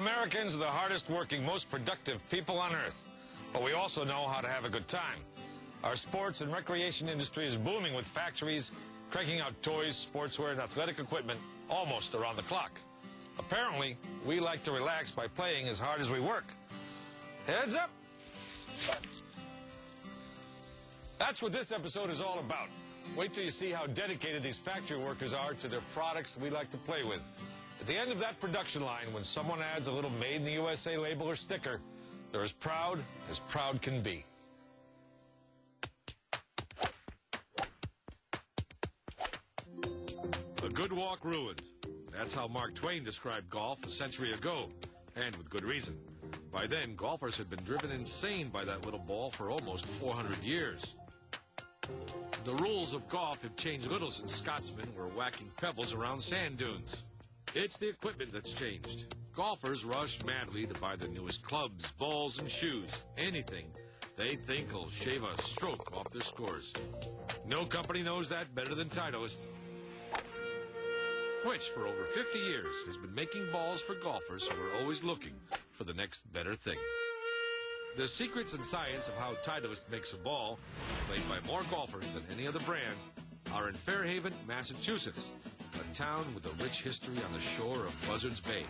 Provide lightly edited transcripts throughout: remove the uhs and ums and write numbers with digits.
Americans are the hardest working, most productive people on earth. But we also know how to have a good time. Our sports and recreation industry is booming with factories cranking out toys, sportswear, and athletic equipment almost around the clock. Apparently, we like to relax by playing as hard as we work. Heads up! That's what this episode is all about. Wait till you see how dedicated these factory workers are to their products we like to play with. At the end of that production line, when someone adds a little Made in the USA label or sticker, they're as proud can be. A good walk ruined. That's how Mark Twain described golf a century ago, and with good reason. By then, golfers had been driven insane by that little ball for almost 400 years. The rules of golf have changed little since Scotsmen were whacking pebbles around sand dunes. It's the equipment that's changed. Golfers rush madly to buy the newest clubs, balls, and shoes. Anything they think will shave a stroke off their scores. No company knows that better than Titleist, which for over 50 years has been making balls for golfers who are always looking for the next better thing. The secrets and science of how Titleist makes a ball, played by more golfers than any other brand, are in Fairhaven, Massachusetts, a town with a rich history on the shore of Buzzards Bay,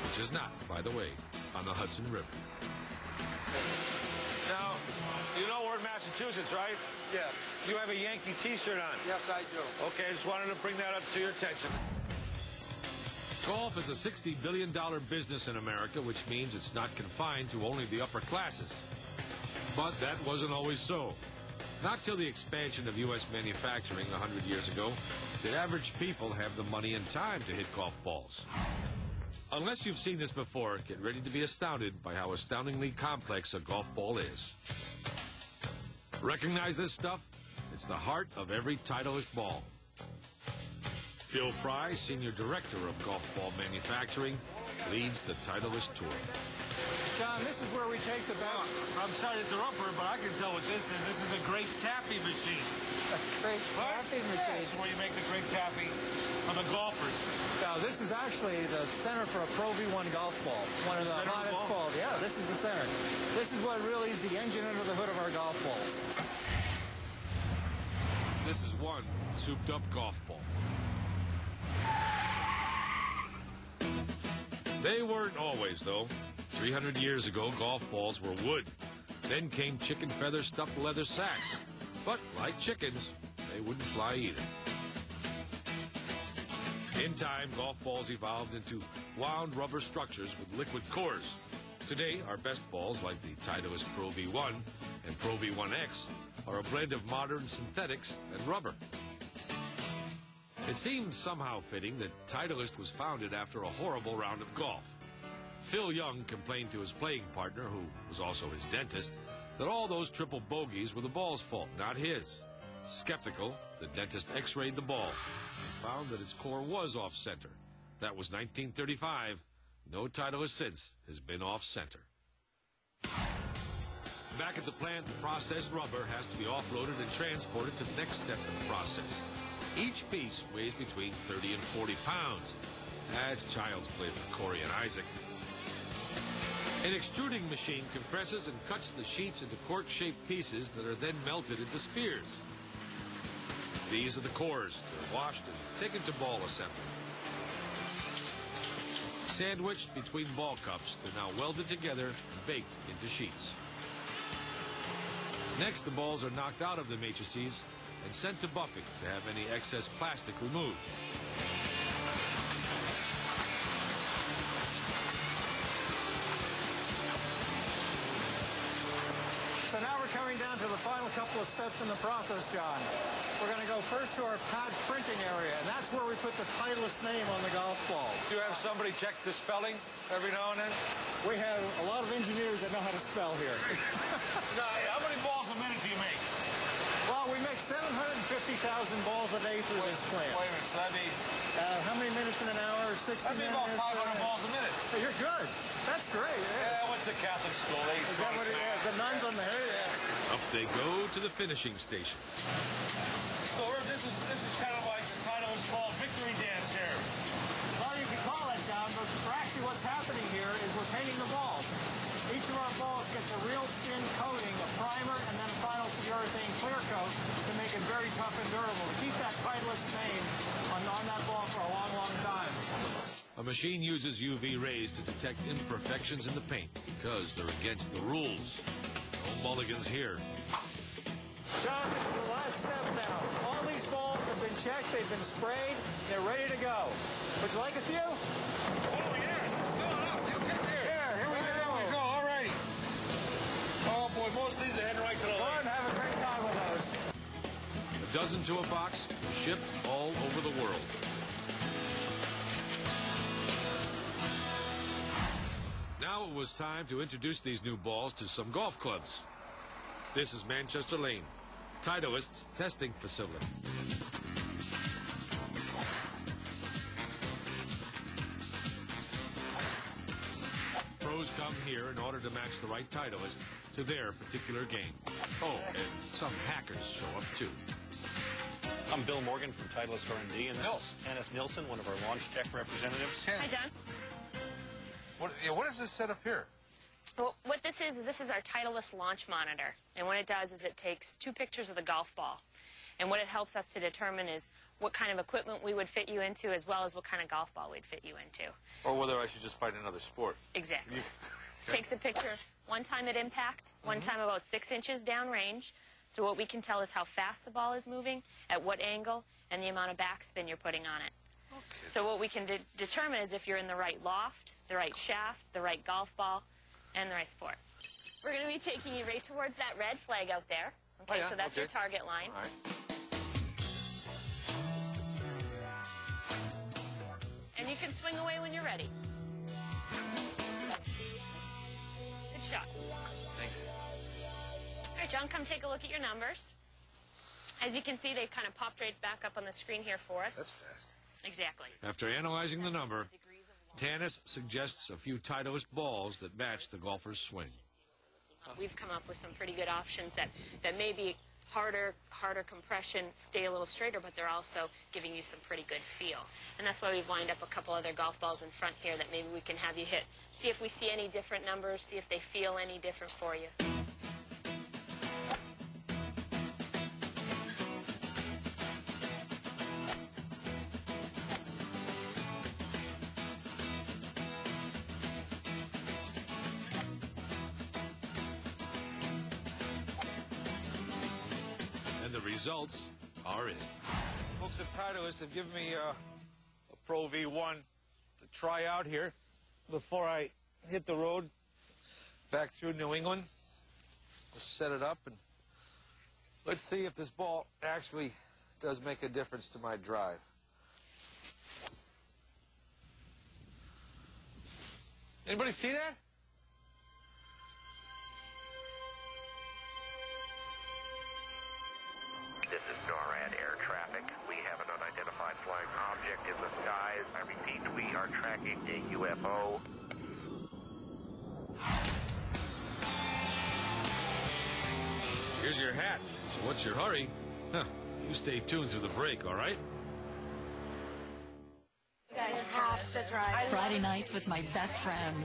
which is not, by the way, on the Hudson River. Now, you know we're in Massachusetts, right? Yes. You have a Yankee t-shirt on. Yes, I do. Okay, I just wanted to bring that up to your attention. Golf is a $60 billion business in America, which means it's not confined to only the upper classes. But that wasn't always so. Not till the expansion of U.S. manufacturing 100 years ago did average people have the money and time to hit golf balls. Unless you've seen this before, get ready to be astounded by how astoundingly complex a golf ball is. Recognize this stuff? It's the heart of every Titleist ball. Bill Fry, Senior Director of Golf Ball Manufacturing, leads the Titleist tour. John, this is where we take the best. I'm sorry to interrupt her, but I can tell what this is. This is a great tapping machine. A great tapping machine. This is where you make the great tapping on the golfers. Now, this is actually the center for a Pro V1 golf ball. One of the hottest balls. Yeah, this is the center. This is what really is the engine under the hood of our golf balls. This is one souped-up golf ball. They weren't always, though. 300 years ago, golf balls were wood. Then came chicken feather stuffed leather sacks. But like chickens, they wouldn't fly either. In time, golf balls evolved into wound rubber structures with liquid cores. Today, our best balls, like the Titleist Pro V1 and Pro V1X, are a blend of modern synthetics and rubber. It seems somehow fitting that Titleist was founded after a horrible round of golf. Phil Young complained to his playing partner, who was also his dentist, that all those triple bogeys were the ball's fault, not his. Skeptical, the dentist x-rayed the ball and found that its core was off-center. That was 1935. No Titleist since has been off-center. Back at the plant, the processed rubber has to be offloaded and transported to the next step in the process. Each piece weighs between 30 and 40 pounds. That's child's play for Corey and Isaac. An extruding machine compresses and cuts the sheets into cork-shaped pieces that are then melted into spheres. These are the cores. They're washed and taken to ball assembly. Sandwiched between ball cups, they're now welded together and baked into sheets. Next, the balls are knocked out of the matrices and sent to buffing to have any excess plastic removed. So now we're coming down to the final couple of steps in the process, John. We're going to go first to our pad printing area, and that's where we put the Titleist name on the golf ball. Do you have somebody check the spelling every now and then? We have a lot of engineers that know how to spell here. How many balls a minute do you make? Well, we make 750,000 balls a day through this plant. Wait a minute, so that'd be... How many minutes in an hour? 60 That'd be minutes? about 500 balls a minute. Hey, you're good. That's great. Yeah, I went to Catholic school. Is that what it is? The nuns on the hair? Yeah. Up they go to the finishing station. So this is kind of like the Titleist called Victory Dance here. Well, you can call it, John, but actually what's happening here we're painting the balls. Each of our balls gets a real thin coating, a primer, and then a final urethane clear coat to make it very tough and durable, to keep that Titleist name on that ball for a long, long time. A machine uses UV rays to detect imperfections in the paint because they're against the rules. No mulligans here. John, this is the last step now. All these balls have been checked, they've been sprayed, they're ready to go. Would you like a few? Oh, yeah. Fill it up. You get there. Here we go. There we go. All right. Oh, boy, most of these are heading right to the Go lake. and have a great time with those. A dozen to a box, shipped all over the world. Now it was time to introduce these new balls to some golf clubs. This is Manchester Lane, Titleist's testing facility. Pros come here in order to match the right Titleist to their particular game. Oh, and some hackers show up too. I'm Bill Morgan from Titleist R&D, and this is Hannes Nilsson, one of our launch tech representatives. Hi, John. What is this setup here? Well, what this is our Titleist launch monitor. And what it does is it takes 2 pictures of the golf ball. And what it helps us to determine is what kind of equipment we would fit you into, as well as what kind of golf ball we'd fit you into. Or whether I should just find another sport. Exactly. Takes a picture one time at impact, one time about 6 inches downrange. So what we can tell is how fast the ball is moving, at what angle, and the amount of backspin you're putting on it. Okay. So what we can determine is if you're in the right loft, the right shaft, the right golf ball, and the right sport. We're going to be taking you right towards that red flag out there. Okay, so that's your target line. All right. And you can swing away when you're ready. Good shot. Thanks. All right, John, come take a look at your numbers. As you can see, they've kind of popped right back up on the screen here for us. That's fast. Exactly. After analyzing the number, Hannes suggests a few Titleist balls that match the golfer's swing. We've come up with some pretty good options that may be harder compression, stay a little straighter, but they're also giving you some pretty good feel. And that's why we've lined up a couple other golf balls in front here that maybe we can have you hit. See if we see any different numbers, see if they feel any different for you. And the results are in. Folks at Titleist have given me a Pro V1 to try out here before I hit the road back through New England. Let's set it up and let's see if this ball actually does make a difference to my drive. Anybody see that? This is NORAD air traffic. We have an unidentified flying object in the skies. I repeat, we are tracking a UFO. Here's your hat. So what's your hurry? Huh. You stay tuned through the break, all right? You guys have to try. Friday nights with my best friends.